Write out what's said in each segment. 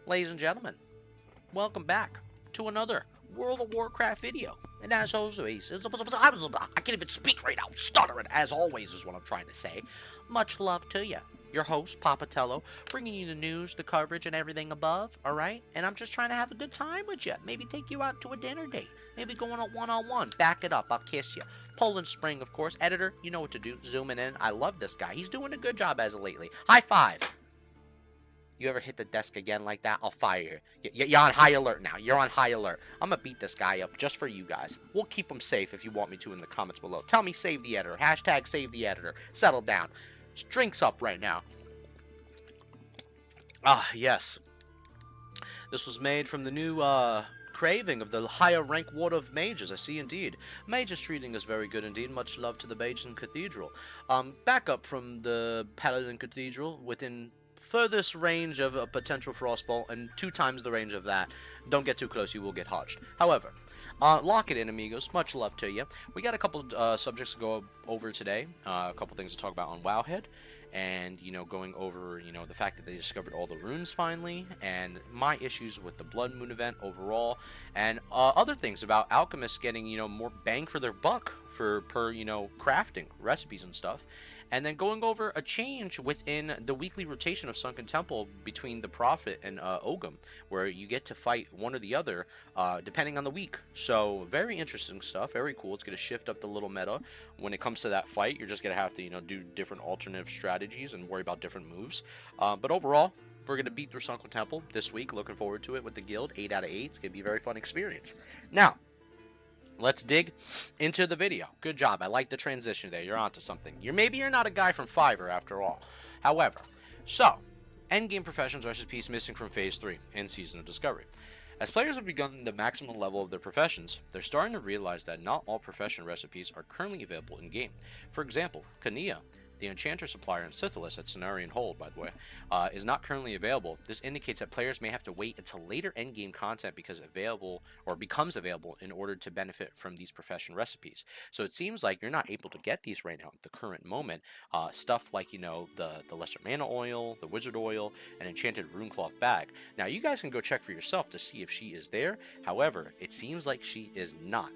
Ladies and gentlemen, welcome back to another World of Warcraft video. And as always, I can't even speak right now, stuttering, as always is what I'm trying to say. Much love to you. Your host, Papatello, bringing you the news, the coverage, and everything above, alright? And I'm just trying to have a good time with you. Maybe take you out to a dinner date. Maybe go on a one-on-one. Back it up, I'll kiss you. Poland Spring, of course. Editor, you know what to do. Zooming in. I love this guy. He's doing a good job as of lately. High five. You ever hit the desk again like that, I'll fire you. You're on high alert now. You're on high alert. I'm going to beat this guy up just for you guys. We'll keep him safe if you want me to in the comments below. Tell me save the editor. Hashtag save the editor. Settle down. Drinks up right now. Ah, yes. This was made from the new, craving of the higher rank ward of mages, I see indeed. Mages treating is very good indeed. Much love to the Bajan Cathedral. Back up from the Paladin Cathedral within furthest range of a potential frostbolt and 2 times the range of that. Don't get too close, you will get hotched. However, lock it in, amigos. Much love to you. We got a couple subjects to go over today. A couple things to talk about on Wowhead. And, going over, the fact that they discovered all the runes finally, and my issues with the Blood Moon event overall, and other things about alchemists getting, more bang for their buck per, crafting recipes and stuff. And then going over a change within the weekly rotation of Sunken Temple between the Prophet and Ogom, where you get to fight one or the other, depending on the week. So, very interesting stuff, very cool. It's going to shift up the little meta. When it comes to that fight, you're just going to have to, do different alternative strategies and worry about different moves. But overall, we're going to beat through Sunken Temple this week. Looking forward to it with the guild. 8 out of 8. It's going to be a very fun experience. Now, let's dig into the video. Good job. I like the transition there. You're onto something. Maybe you're not a guy from Fiverr after all. However, so, Endgame Profession's recipies missing from Phase 3 in Season of Discovery. As players have begun the maximum level of their professions, they're starting to realize that not all profession recipes are currently available in-game. For example, Kania, the enchanter supplier in Syphilis at Cenarian Hold, by the way, is not currently available. This indicates that players may have to wait until later endgame content becomes available in order to benefit from these profession recipes. So it seems like you're not able to get these right now at the current moment. Stuff like, the Lesser Mana Oil, the Wizard Oil, and Enchanted Runecloth Bag. Now, you guys can go check for yourself to see if she is there. However, it seems like she is not.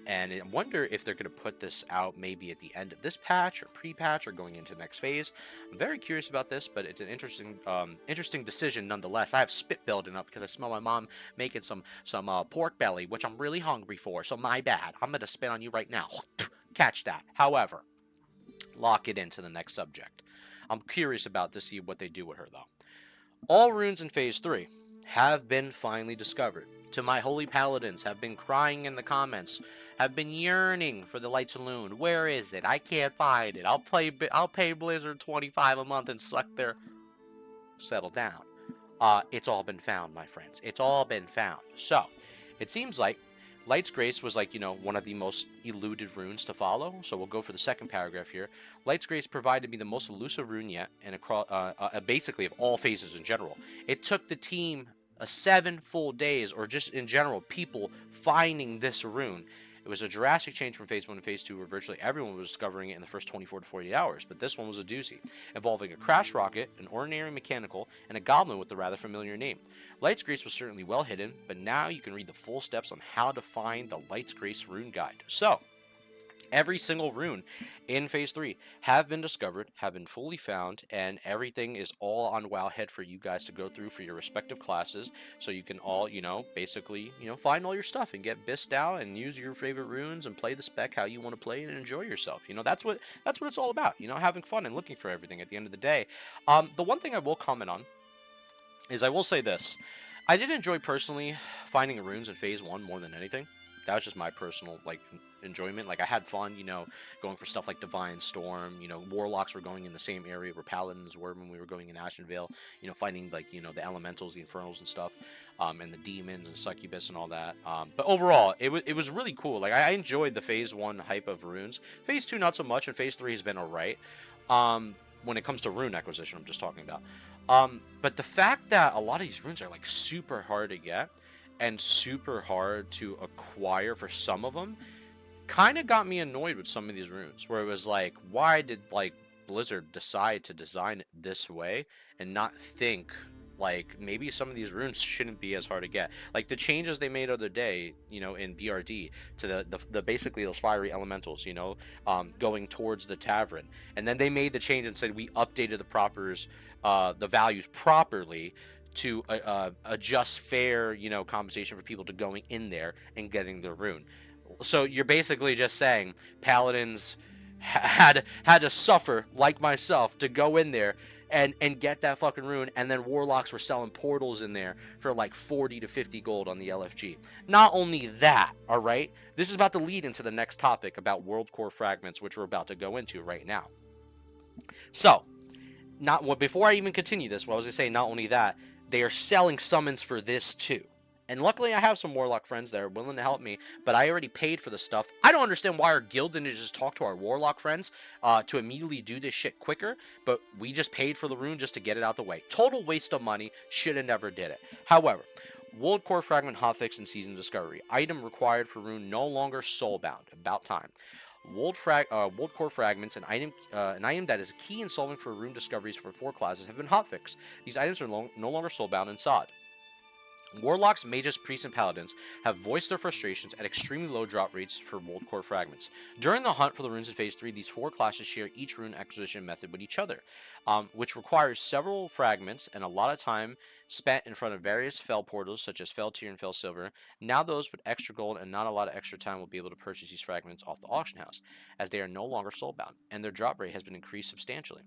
And I wonder if they're going to put this out maybe at the end of this patch or pre-patch or going into the next phase. I'm very curious about this, but it's an interesting decision nonetheless. I have spit building up because I smell my mom making some pork belly, which I'm really hungry for, so my bad. I'm going to spit on you right now. Catch that. However, lock it into the next subject. I'm curious about to see what they do with her, though. All runes in Phase 3 have been finally discovered. To my holy paladins, have been crying in the comments, have been yearning for the Light Saloon. Where is it? I can't find it. I'll pay Blizzard $25 a month and suck their... Settle down. It's all been found, my friends. It's all been found. So, it seems like Light's Grace was like, one of the most eluded runes to follow. So we'll go for the second paragraph here. Light's Grace provided me the most elusive rune yet, and across, basically of all phases in general. It took the team 7 full days, or just in general, people finding this rune. It was a drastic change from Phase 1 to Phase 2, where virtually everyone was discovering it in the first 24 to 48 hours, but this one was a doozy, involving a crash rocket, an ordinary mechanical, and a goblin with a rather familiar name. Light's Grace was certainly well hidden, but now you can read the full steps on how to find the Light's Grace rune guide. So, every single rune in Phase 3 have been discovered, have been fully found, and everything is all on Wowhead for you guys to go through for your respective classes, so you can all, basically, find all your stuff and get bissed out and use your favorite runes and play the spec how you want to play and enjoy yourself. That's what it's all about, having fun and looking for everything at the end of the day. The one thing I will comment on is I will say this. I did enjoy personally finding runes in Phase 1 more than anything. That was just my personal, enjoyment. I had fun, going for stuff like Divine Storm. Warlocks were going in the same area where Paladins were when we were going in Ashenvale. Finding, the Elementals, the Infernals and stuff, and the Demons and Succubus and all that. But overall, it was really cool. I enjoyed the Phase 1 hype of runes. Phase 2, not so much, and Phase 3 has been alright. When it comes to rune acquisition, I'm just talking about. But the fact that a lot of these runes are, super hard to get, and super hard to acquire for some of them, kind of got me annoyed with some of these runes, where it was why did Blizzard decide to design it this way and not think like maybe some of these runes shouldn't be as hard to get. Like the changes they made the other day, in BRD to the basically those fiery elementals, going towards the tavern, and then they made the change and said we updated the values properly to adjust fair, compensation for people to going in there and getting their rune. So you're basically just saying paladins had to suffer like myself to go in there and get that fucking rune, and then warlocks were selling portals in there for like 40 to 50 gold on the LFG. Not only that, all right, this is about to lead into the next topic about Worldcore fragments, which we're about to go into right now. So, before I even continue this, what I was gonna say, not only that, they are selling summons for this too. And luckily I have some warlock friends that are willing to help me, but I already paid for the stuff. I don't understand why our guild didn't just talk to our warlock friends to immediately do this shit quicker, but we just paid for the rune just to get it out the way. Total waste of money. Should have never did it. However, Worldcore fragment hotfix and season discovery. Item required for rune no longer soulbound. About time. Worldcore fragments, an item that is key in solving for rune discoveries for 4 classes, have been hotfixed. These items are no longer soulbound and sod. Warlocks, mages, priests, and paladins have voiced their frustrations at extremely low drop rates for Worldcore fragments. During the hunt for the runes in Phase 3, these 4 classes share each rune acquisition method with each other, which requires several fragments and a lot of time spent in front of various fell portals such as Fell Tier and Fell Silver. Now those with extra gold and not a lot of extra time will be able to purchase these fragments off the auction house, as they are no longer soulbound, and their drop rate has been increased substantially.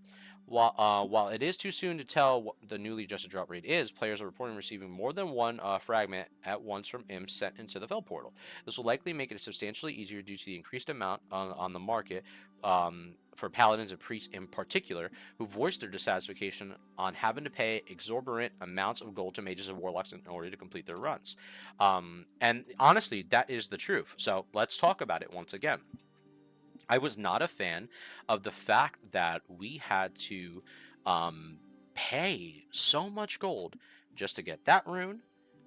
While it is too soon to tell what the newly adjusted drop rate is, players are reporting receiving more than one fragment at once from imps sent into the Fell portal. This will likely make it substantially easier due to the increased amount on the market for paladins and priests in particular, who voiced their dissatisfaction on having to pay exorbitant amounts of gold to mages and warlocks in order to complete their runs. And honestly, that is the truth. So let's talk about it once again. I was not a fan of the fact that we had to pay so much gold just to get that rune,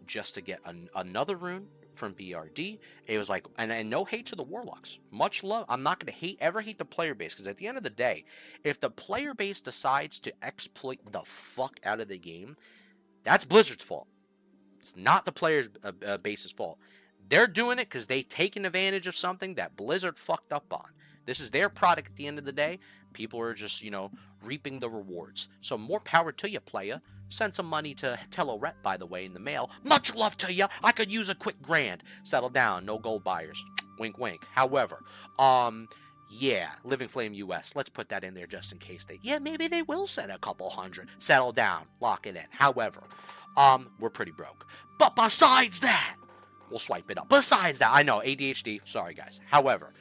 just to get another rune from BRD. It was like, and no hate to the warlocks, much love. I'm not going to ever hate the player base, because at the end of the day, if the player base decides to exploit the fuck out of the game, that's Blizzard's fault. It's not the player's base's fault. They're doing it because they taken advantage of something that Blizzard fucked up on. This is their product at the end of the day. People are just, reaping the rewards. So more power to you, playa. Send some money to Telorep, by the way, in the mail. Much love to you. I could use a quick grand. Settle down. No gold buyers. Wink, wink. However, yeah, Living Flame US. Let's put that in there just in case maybe they will send a couple hundred. Settle down. Lock it in. However, we're pretty broke. But besides that, we'll swipe it up. Besides that, I know, ADHD. Sorry, guys. However,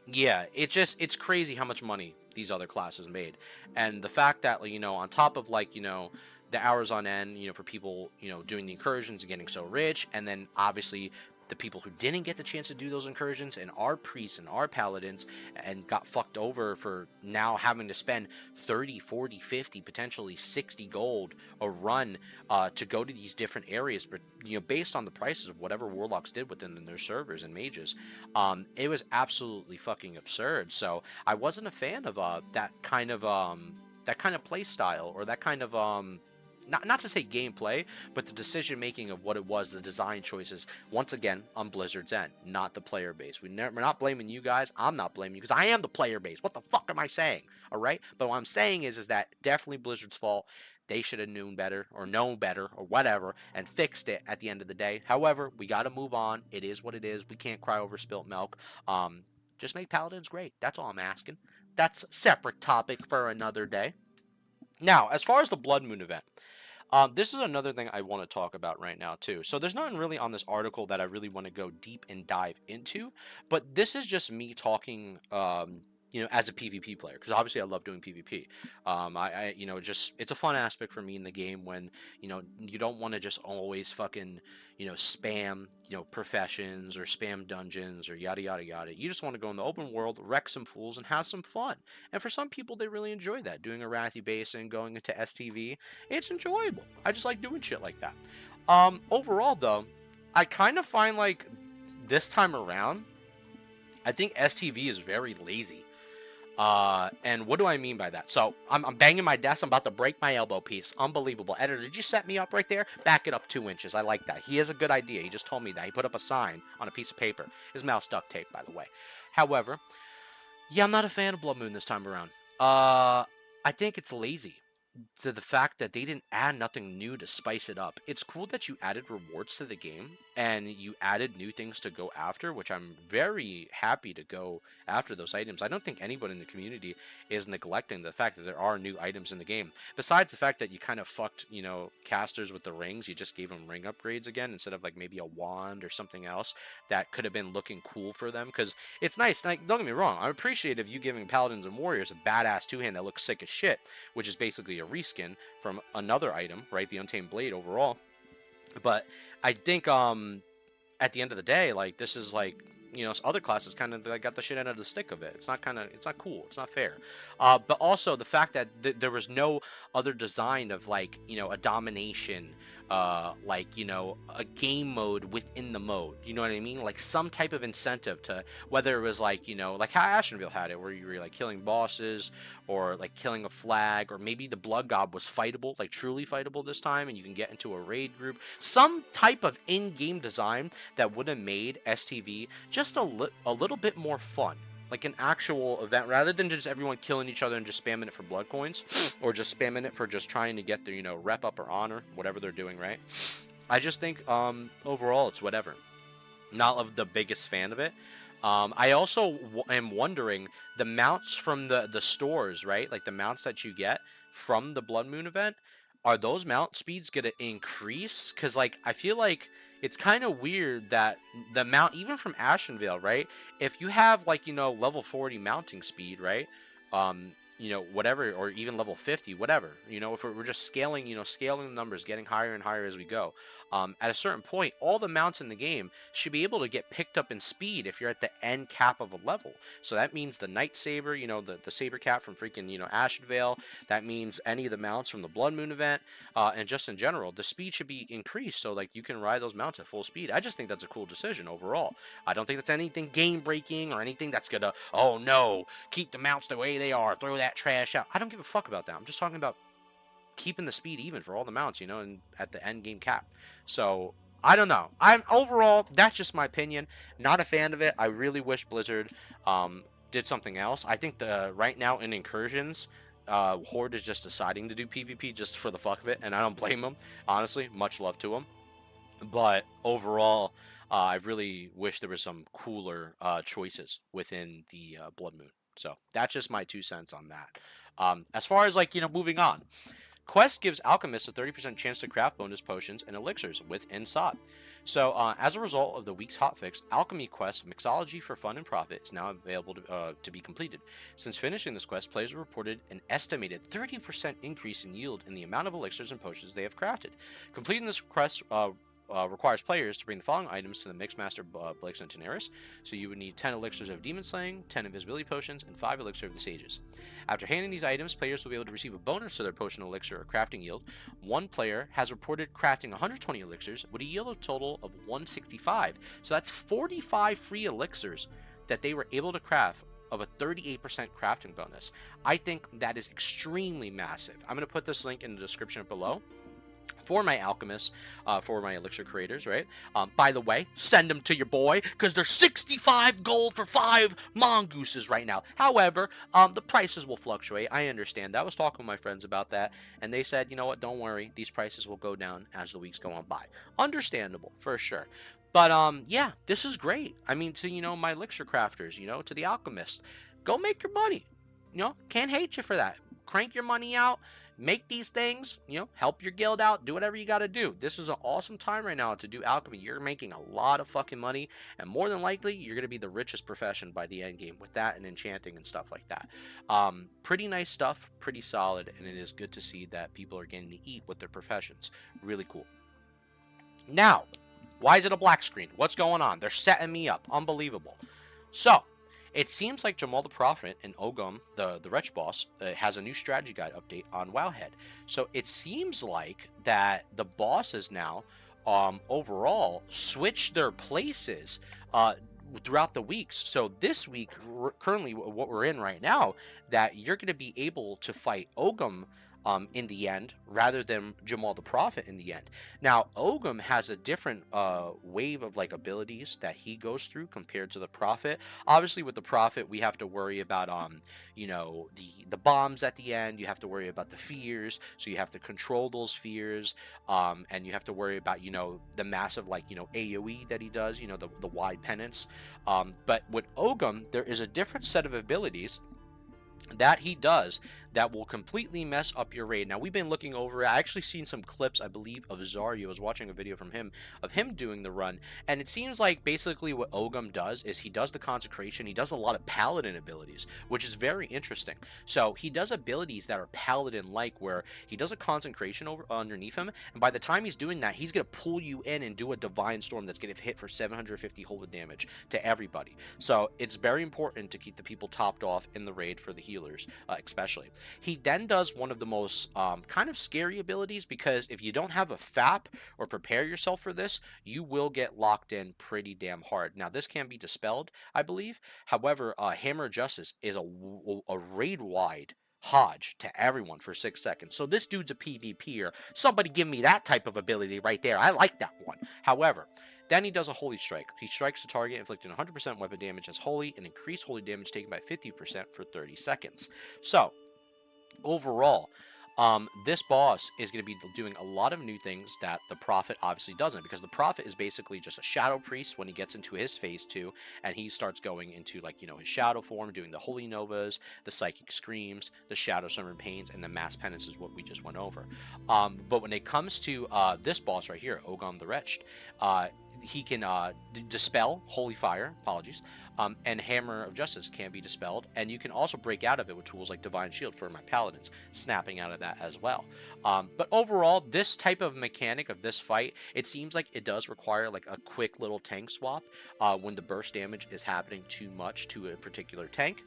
yeah, it's crazy how much money these other classes made. And the fact that, on top of, the hours on end, for people, doing the incursions and getting so rich, and then obviously the people who didn't get the chance to do those incursions and our priests and our paladins and got fucked over for now having to spend 30, 40, 50, potentially 60 gold a run to go to these different areas, but based on the prices of whatever warlocks did within their servers and mages, it was absolutely fucking absurd. So I wasn't a fan of that kind of play style, or that kind of not to say gameplay, but the decision making of what it was, the design choices, once again, on Blizzard's end, not the player base. We're not blaming you guys. I'm not blaming you, because I am the player base. What the fuck am I saying? All right? But what I'm saying is that definitely Blizzard's fault. They should have known better, or whatever, and fixed it at the end of the day. However, we got to move on. It is what it is. We can't cry over spilt milk. Just make paladins great. That's all I'm asking. That's a separate topic for another day. Now, as far as the Blood Moon event, this is another thing I want to talk about right now, too. So there's nothing really on this article that I really want to go deep and dive into, but this is just me talking, as a PvP player, because obviously I love doing PvP. It's a fun aspect for me in the game when, you don't want to just always fucking, spam, professions or spam dungeons or yada, yada, yada. You just want to go in the open world, wreck some fools, and have some fun. And for some people, they really enjoy that. Doing a Wrathy base and going into STV, it's enjoyable. I just like doing shit like that. Overall, though, I kind of find like this time around, I think STV is very lazy. And what do I mean by that? So I'm banging my desk. I'm about to break my elbow piece. Unbelievable. Editor, did you set me up right there? Back it up 2 inches. I like that. He has a good idea. He just told me that. He put up a sign on a piece of paper. His mouth's duct tape, by the way. However, yeah, I'm not a fan of Blood Moon this time around. I think it's lazy to the fact that they didn't add nothing new to spice it up. It's cool that you added rewards to the game and you added new things to go after, which I'm very happy to go after those items. I don't think anyone in the community is neglecting the fact that there are new items in the game. Besides the fact that you kind of fucked, casters with the rings, you just gave them ring upgrades again instead of like maybe a wand or something else that could have been looking cool for them. Because it's nice, like, don't get me wrong, I'm appreciative of you giving paladins and warriors a badass two-hand that looks sick as shit, which is basically a reskin from another item, right? The Untamed Blade overall. But I think at the end of the day, like, this is like, other classes kind of like got the shit out of the stick of it. It's not cool. It's not fair. But also the fact that there was no other design of like, a domination, a game mode within the mode. You know what I mean? Like some type of incentive to, whether it was like, like how Ashenville had it, where you were like killing bosses or like killing a flag, or maybe the Blood God was fightable, like truly fightable this time, and you can get into a raid group. Some type of in-game design that would have made STV just a little bit more fun. Like an actual event, rather than just everyone killing each other and just spamming it for blood coins, or just spamming it for just trying to get their, rep up or honor, whatever they're doing, right? I just think, overall, it's whatever. Not of the biggest fan of it. I also am wondering, the mounts from the stores, right? Like the mounts that you get from the Blood Moon event, are those mount speeds going to increase? Because, like, I feel like it's kind of weird that the mount, even from Ashenvale, right? If you have, like, level 40 mounting speed, right? Whatever, or even level 50, whatever, if we're just scaling, scaling the numbers, getting higher and higher as we go. At a certain point, all the mounts in the game should be able to get picked up in speed if you're at the end cap of a level. So that means the Night Saber, the Saber Cat from freaking, Ashenvale. That means any of the mounts from the Blood Moon event, and just in general, the speed should be increased so like you can ride those mounts at full speed. I just think that's a cool decision overall. I don't think that's anything game breaking or anything that's gonna, oh no, keep the mounts the way they are, throw that trash out. I don't give a fuck about that. I'm just talking about keeping the speed even for all the mounts, and at the end game cap. So I don't know. I'm overall, that's just my opinion. Not a fan of it. I really wish Blizzard did something else. I think right now in incursions, Horde is just deciding to do PvP just for the fuck of it, and I don't blame them. Honestly, much love to them. But overall, I really wish there was some cooler choices within the Blood Moon. So that's just my 2 cents on that. As far as like, moving on. Quest gives alchemists a 30% chance to craft bonus potions and elixirs with Insod. So, as a result of the week's hotfix, Alchemy quest Mixology for Fun and Profit is now available to be completed. Since finishing this quest, players have reported an estimated 30% increase in yield in the amount of elixirs and potions they have crafted. Completing this quest requires players to bring the following items to the Mixmaster Blix and Tenaris. So you would need 10 elixirs of Demon Slaying, 10 invisibility potions, and 5 elixir of the Sages. After handing these items, players will be able to receive a bonus to their potion elixir or crafting yield. One player has reported crafting 120 elixirs with a yield total of 165. So that's 45 free elixirs that they were able to craft of a 38% crafting bonus. I think that is extremely massive. I'm going to put this link in the description below for my alchemists, for my elixir creators, right? By the way, send them to your boy, because they're 65 gold for 5 mongooses right now. However, the prices will fluctuate. I understand that. I was talking with my friends about that, and they said, you know what, don't worry, these prices will go down as the weeks go on by. Understandable, for sure. But, yeah, this is great. I mean, to, my elixir crafters, to the alchemists, go make your money. Can't hate you for that. Crank your money out. Make these things, help your guild out, do whatever you got to do. This is an awesome time right now to do alchemy. You're making a lot of fucking money, and more than likely, you're going to be the richest profession by the end game with that and enchanting and stuff like that. Pretty nice stuff, pretty solid, and it is good to see that people are getting to eat with their professions. Really cool. Now, why is it a black screen? What's going on? They're setting me up. Unbelievable. So, it seems like Jamal the Prophet and Ogom, the Wretch Boss, has a new strategy guide update on Wowhead. So it seems like that the bosses now, overall, switch their places throughout the weeks. So this week, currently what we're in right now, that you're going to be able to fight Ogom in the end, rather than Jamal the Prophet in the end. Now, Ogom has a different wave of like abilities that he goes through compared to the Prophet. Obviously, with the Prophet, we have to worry about you know, the bombs at the end. You have to worry about the fears, so you have to control those fears, and you have to worry about, you know, the massive like, you know, AOE that he does. You know, the wide penance. But with Ogom, there is a different set of abilities that he does that will completely mess up your raid. Now, we've been looking over it. I actually seen some clips, I believe, of Zarya. I was watching a video from him of him doing the run, and it seems like basically what Ogom does is he does the consecration. He does a lot of paladin abilities, which is very interesting. So he does abilities that are paladin like, where he does a consecration over underneath him, and by the time he's doing that, he's going to pull you in and do a divine storm that's going to hit for 750 holy damage to everybody. So it's very important to keep the people topped off in the raid for the healers, especially. He then does one of the most kind of scary abilities, because if you don't have a FAP or prepare yourself for this, you will get locked in pretty damn hard. Now, this can be dispelled, I believe. However, Hammer of Justice is a raid-wide Hodge to everyone for 6 seconds. So this dude's a PvPer. Somebody give me that type of ability right there. I like that one. However, then he does a Holy Strike. He strikes the target, inflicting 100% weapon damage as holy, and increased holy damage taken by 50% for 30 seconds. So, overall, this boss is going to be doing a lot of new things that the Prophet obviously doesn't, because the Prophet is basically just a shadow priest when he gets into his phase 2, and he starts going into, like, you know, his shadow form, doing the holy novas, the psychic screams, the shadow summon pains, and the mass penance is what we just went over. But when it comes to this boss right here, Ogom the Wretched, he can dispel holy fire, and Hammer of Justice can be dispelled, and you can also break out of it with tools like Divine Shield for my paladins, snapping out of that as well. But overall, this type of mechanic of this fight, it seems like it does require like a quick little tank swap when the burst damage is happening too much to a particular tank,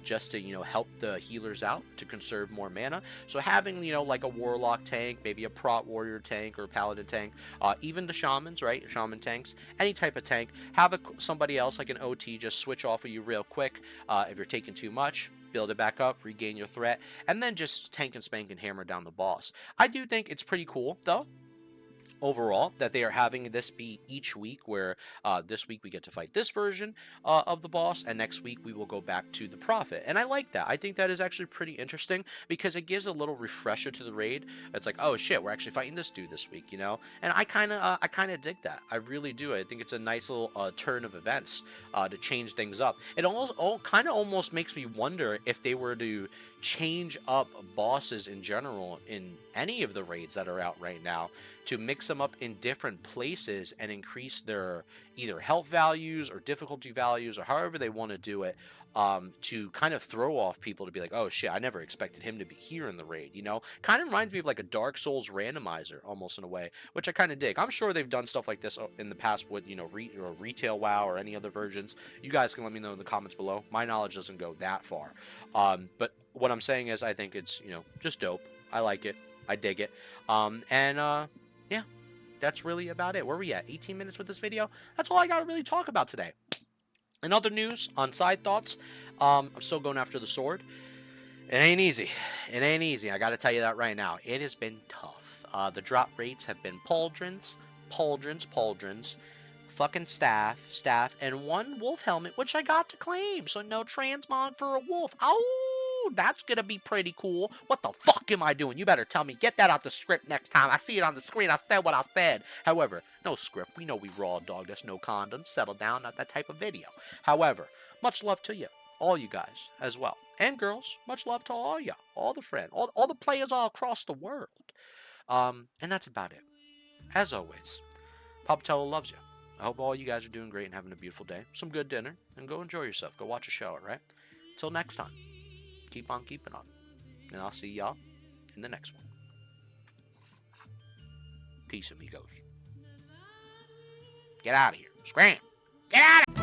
just to, you know, help the healers out to conserve more mana. So having, you know, like a Warlock tank, maybe a Prot Warrior tank or a Paladin tank, even the Shamans, right? Shaman tanks, any type of tank, have somebody else like an OT just switch off of you real quick. If you're taking too much, build it back up, regain your threat, and then just tank and spank and hammer down the boss. I do think it's pretty cool, though, overall, that they are having this be each week, where this week we get to fight this version of the boss, and next week we will go back to the Prophet. And I like that. I think that is actually pretty interesting, because it gives a little refresher to the raid. It's like, oh shit, we're actually fighting this dude this week, you know? And I kind of dig that. I really do. I think it's a nice little turn of events to change things up. It kind of almost makes me wonder if they were to change up bosses in general in any of the raids that are out right now, to mix them up in different places and increase their either health values or difficulty values, or however they want to do it, to kind of throw off people, to be like, oh shit, I never expected him to be here in the raid, you know? Kind of reminds me of like a Dark Souls randomizer, almost, in a way, which I kind of dig. I'm sure they've done stuff like this in the past with, you know, or Retail WoW or any other versions. You guys can let me know in the comments below. My knowledge doesn't go that far. But what I'm saying is, I think it's, you know, just dope. I like it. I dig it. Yeah, that's really about it. Where are we at? 18 minutes with this video? That's all I got to really talk about today. In other news, on side thoughts, I'm still going after the sword. It ain't easy. It ain't easy. I got to tell you that right now. It has been tough. The drop rates have been pauldrons, fucking staff, and one wolf helmet, which I got to claim. So no transmog for a wolf. Oh, that's gonna be pretty cool. What the fuck am I doing? You better tell me. Get that out the script next time. I see it on the screen. I said what I said. However, no script. We know we raw dog. There's no condoms. Settle down. Not that type of video. However, much love to you. All you guys as well. And girls, much love to all you. All the friends. All the players all across the world. And that's about it. As always, Papa Tello loves you. I hope all you guys are doing great and having a beautiful day. Some good dinner. And go enjoy yourself. Go watch a show, alright? Till next time. Keep on keeping on. And I'll see y'all in the next one. Peace, amigos. Get out of here. Scram. Get out of here.